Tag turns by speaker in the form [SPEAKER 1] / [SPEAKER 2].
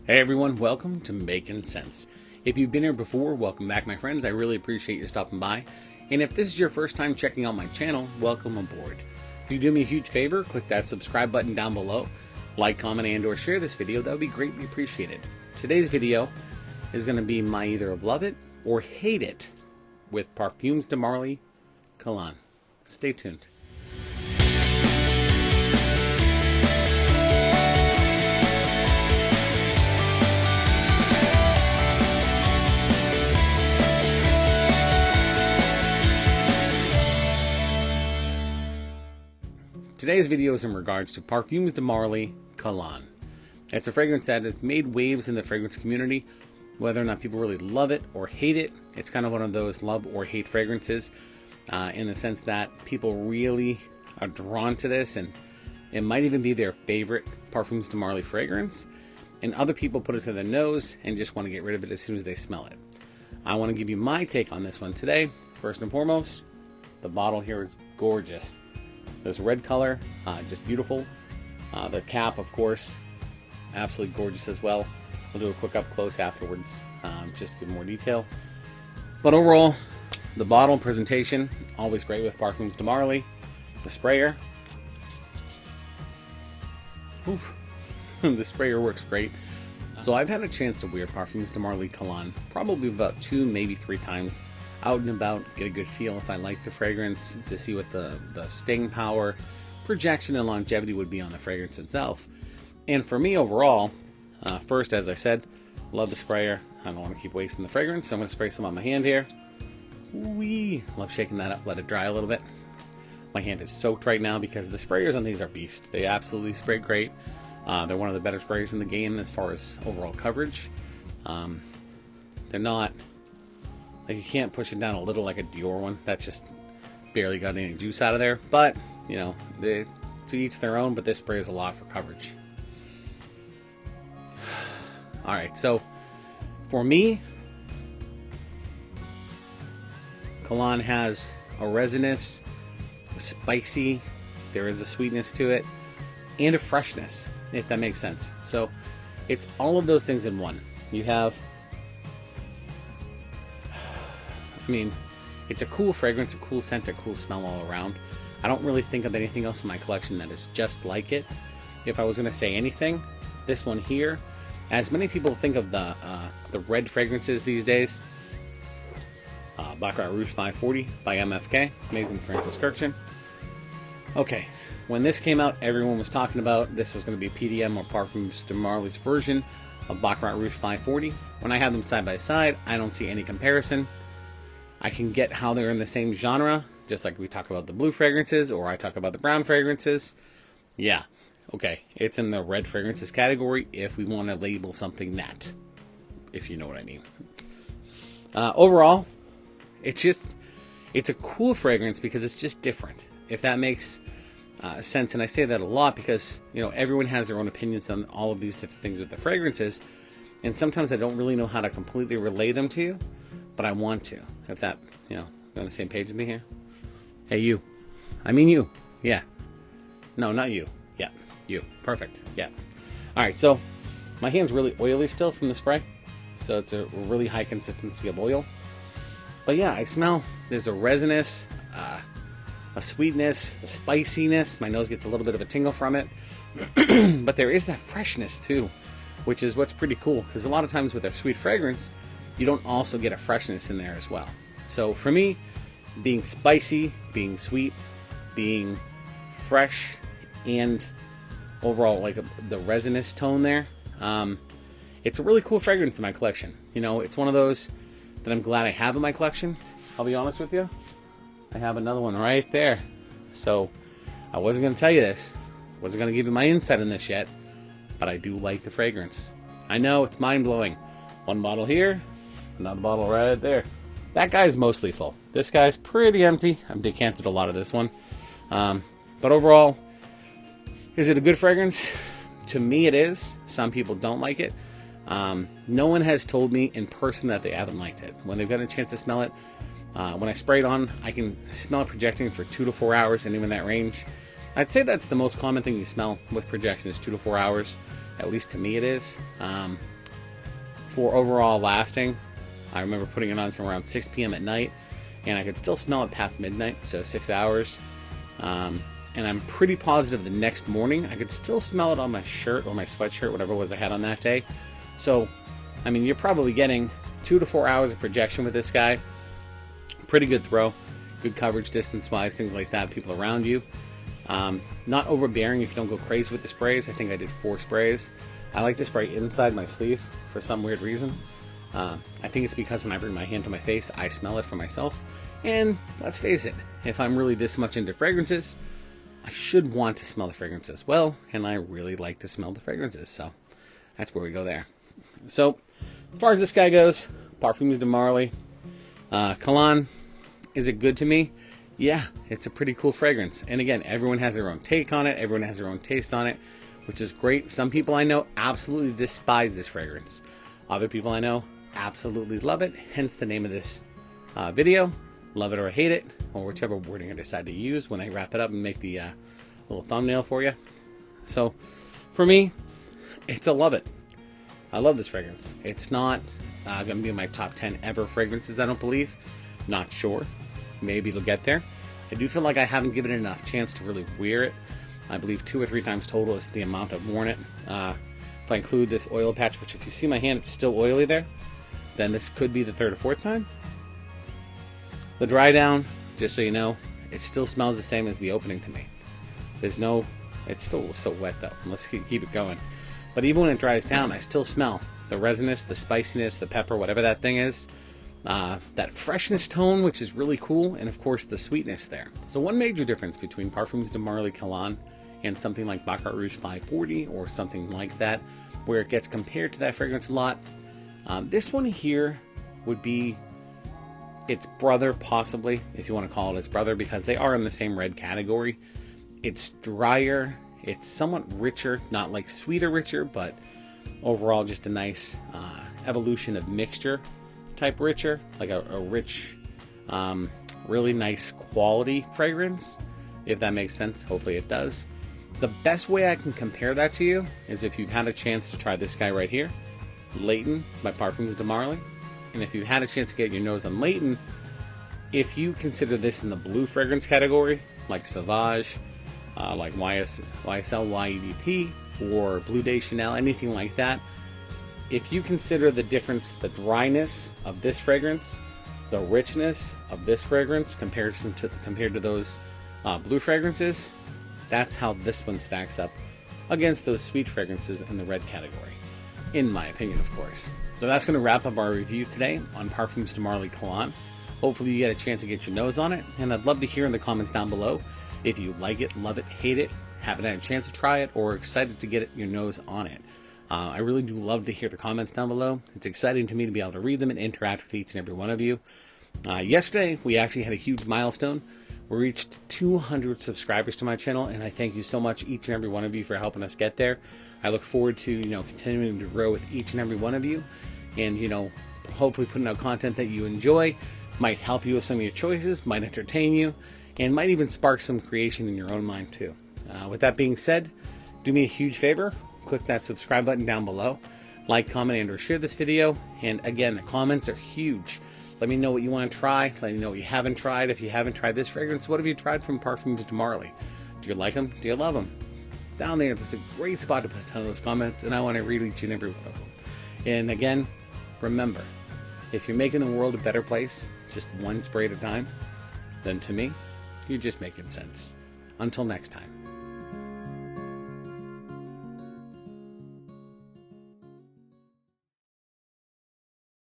[SPEAKER 1] Hey everyone, welcome to Making Sense. If you've been here before, welcome back my friends. I really appreciate you stopping by. And if this is your first time checking out my channel, welcome aboard. If you do me a huge favor, click that subscribe button down below. Like, comment, and or share this video. That would be greatly appreciated. Today's video is going to be my either love it or hate it with Parfums De Marley Kalan. Stay tuned. Today's video is in regards to Parfums De Marley Kalan. It's a fragrance that has made waves in the fragrance community. Whether or not people really love it or hate it, it's kind of one of those love or hate fragrances in the sense that people really are drawn to this, and it might even be their favorite Parfums De Marley fragrance. And other people put it to their nose and just want to get rid of it as soon as they smell it. I want to give you my take on this one today. First and foremost, the bottle here is gorgeous. This red color, just beautiful. The cap, of course, absolutely gorgeous as well. We'll do a quick up close afterwards, just to give more detail. But overall, the bottle presentation, always great with Parfums De Marley. The sprayer, oof, the sprayer works great. So I've had a chance to wear Parfums De Marley Kalan probably about 2, maybe 3 times. Out and about, get a good feel if I like the fragrance, to see what the staying power, projection, and longevity would be on the fragrance itself. And for me overall, first, as I said, love the sprayer. I don't want to keep wasting the fragrance, so I'm going to spray some on my hand here. Wee! Love shaking that up, let it dry a little bit. My hand is soaked right now because the sprayers on these are beast. They absolutely spray great. They're one of the better sprayers in the game as far as overall coverage. They're not... Like, you can't push it down a little like a Dior one. That's just barely got any juice out of there. But, you know, to each their own, but this spray is a lot for coverage. Alright, so for me, Kalan has a resinous, a spicy, there is a sweetness to it, and a freshness, if that makes sense. So it's all of those things in one. You have... I mean, it's a cool fragrance, a cool scent, a cool smell all around. I don't really think of anything else in my collection that is just like it. If I was going to say anything, this one here, as many people think of the red fragrances these days, Baccarat Rouge 540 by MFK, amazing Francis Kirkchin. Okay, when this came out, everyone was talking about this was going to be PDM or Parfums De Marley's version of Baccarat Rouge 540. When I have them side by side, I don't see any comparison. I can get how they're in the same genre, just like we talk about the blue fragrances, or I talk about the brown fragrances. Yeah, okay, it's in the red fragrances category if we want to label something that, if you know what I mean. Overall, it's a cool fragrance because it's just different, if that makes sense. And I say that a lot because, you know, everyone has their own opinions on all of these different things with the fragrances, and sometimes I don't really know how to completely relay them to you. But I want to, if that, you know, you're on the same page with me here. Hey, you. I mean you. Yeah. No, not you. Yeah, you. Perfect. Yeah. All right, so my hand's really oily still from the spray. So it's a really high consistency of oil. But yeah, I smell, there's a resinous, a sweetness, a spiciness. My nose gets a little bit of a tingle from it. But there is that freshness too, which is what's pretty cool. Because a lot of times with a sweet fragrance, you don't also get a freshness in there as well. So for me, being spicy, being sweet, being fresh, and overall like the resinous tone there, it's a really cool fragrance in my collection. You know, it's one of those that I'm glad I have in my collection. I'll be honest with you, I have another one right there. So I wasn't going to tell you this, wasn't going to give you my insight on this yet, but I do like the fragrance. I know it's mind-blowing. One bottle here, another bottle right there. That guy's mostly full. This guy's pretty empty. I've decanted a lot of this one. But overall, is it a good fragrance? To me it is. Some people don't like it. No one has told me in person that they haven't liked it. When they've got a chance to smell it, when I spray it on, I can smell it projecting for 2 to 4 hours, and even that range. I'd say that's the most common thing you smell with projection is 2 to 4 hours. At least to me it is. For overall lasting, I remember putting it on around 6 p.m. at night, and I could still smell it past midnight, so 6 hours. And I'm pretty positive the next morning I could still smell it on my shirt or my sweatshirt, whatever it was I had on that day. So, I mean, you're probably getting 2 to 4 hours of projection with this guy. Pretty good throw, good coverage distance-wise, things like that, people around you. Not overbearing if you don't go crazy with the sprays. I think I did 4 sprays. I like to spray inside my sleeve for some weird reason. I think it's because when I bring my hand to my face, I smell it for myself. And let's face it, if I'm really this much into fragrances, I should want to smell the fragrances well, and I really like to smell the fragrances, so that's where we go there. So, as far as this guy goes, Parfums De Marley Kalan, is it good to me? Yeah, it's a pretty cool fragrance. And again, everyone has their own take on it, everyone has their own taste on it, which is great. Some people I know absolutely despise this fragrance. Other people I know absolutely love it, hence the name of this video. Love it or hate it, or whichever wording I decide to use when I wrap it up and make the little thumbnail for you. So, for me, it's a love it. I love this fragrance. It's not going to be in my top 10 ever fragrances, I don't believe. Not sure. Maybe it'll get there. I do feel like I haven't given it enough chance to really wear it. I believe 2 or 3 times total is the amount I've worn it. If I include this oil patch, which if you see my hand, it's still oily there, then this could be the 3rd or 4th time. The dry down, just so you know, it still smells the same as the opening to me. It's still so wet though. Let's keep it going. But even when it dries down, I still smell the resinous, the spiciness, the pepper, whatever that thing is. That freshness tone, which is really cool, and of course the sweetness there. So one major difference between Parfums De Marley Kalan and something like Baccarat Rouge 540 or something like that, where it gets compared to that fragrance a lot, this one here would be its brother, possibly, if you want to call it its brother, because they are in the same red category. It's drier, it's somewhat richer, not like sweeter richer, but overall just a nice evolution of mixture type richer, like a rich, really nice quality fragrance, if that makes sense. Hopefully it does. The best way I can compare that to you is if you've had a chance to try this guy right here, Leighton by Parfums De Marley. And if you've had a chance to get your nose on Leighton, if you consider this in the blue fragrance category, like Sauvage, like YSL YEDP, or Bleu de Chanel, anything like that, if you consider the difference, the dryness of this fragrance, the richness of this fragrance compared to those blue fragrances, that's how this one stacks up against those sweet fragrances in the red category, in my opinion, of course. So that's going to wrap up our review today on Parfums De Marley Kalan. Hopefully you get a chance to get your nose on it, and I'd love to hear in the comments down below if you like it, love it, hate it, haven't had a chance to try it, or excited to get your nose on it. I really do love to hear the comments down below. It's exciting to me to be able to read them and interact with each and every one of you. Yesterday, we actually had a huge milestone. We reached 200 subscribers to my channel, and I thank you so much, each and every one of you, for helping us get there. I look forward to, continuing to grow with each and every one of you, and, hopefully putting out content that you enjoy, might help you with some of your choices, might entertain you, and might even spark some creation in your own mind, too. With that being said, do me a huge favor. Click that subscribe button down below. Like, comment, and or share this video. And again, the comments are huge. Let me know what you want to try. Let me know what you haven't tried. If you haven't tried this fragrance, what have you tried from Parfums De Marley? Do you like them? Do you love them? Down there's a great spot to put a ton of those comments, and I want to read each and every one of them. And again, remember, if you're making the world a better place, just one spray at a time, then to me, you're just making sense. Until next time.